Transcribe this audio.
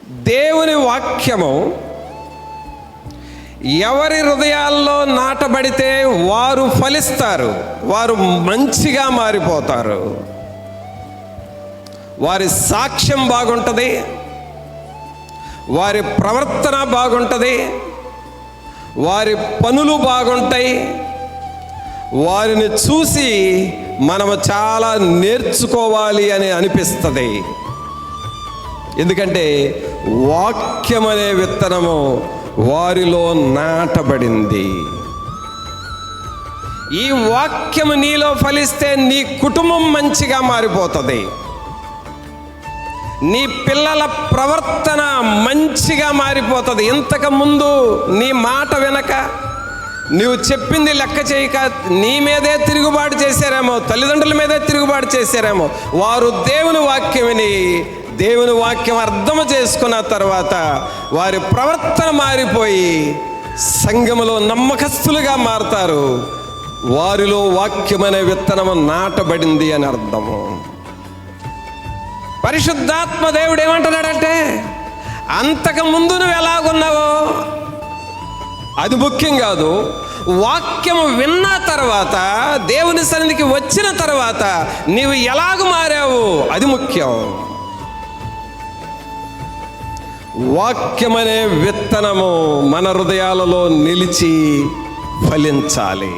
దేవుని వాక్యము ఎవరి హృదయాల్లో నాటబడితే వారు ఫలిస్తారు, వారు మంచిగా మారిపోతారు. వారి సాక్ష్యం బాగుంటుంది, వారి ప్రవర్తన బాగుంటుంది, వారి పనులు బాగుంటాయి. వారిని చూసి మనము చాలా నేర్చుకోవాలి అని అనిపిస్తుంది. ఎందుకంటే వాక్యం అనే విత్తనము వారిలో నాటబడింది. ఈ వాక్యము నీలో ఫలిస్తే నీ కుటుంబం మంచిగా మారిపోతుంది, నీ పిల్లల ప్రవర్తన మంచిగా మారిపోతుంది. ఇంతకుముందు నీ మాట వినక, నువ్వు చెప్పింది లెక్క చేయక నీ మీదే తిరుగుబాటు చేశారేమో, తల్లిదండ్రుల మీదే తిరుగుబాటు చేశారేమో. వారు దేవుని వాక్యం విని దేవుని వాక్యం అర్థం చేసుకున్న తర్వాత వారి ప్రవర్తన మారిపోయి సంఘములో నమ్మకస్తులుగా మారతారు. వారిలో వాక్యం అనే విత్తనము నాటబడింది అని అర్థము. పరిశుద్ధాత్మ దేవుడు ఏమంటున్నాడంటే, అంతకుముందు నువ్వు ఎలాగున్నావో అది ముఖ్యం కాదు, వాక్యము విన్న తర్వాత, దేవుని సన్నిధికి వచ్చిన తర్వాత నీవు ఎలాగ మారావు అది ముఖ్యం. వాక్యమనే విత్తనము మన హృదయాలలో నిలిచి ఫలించాలి.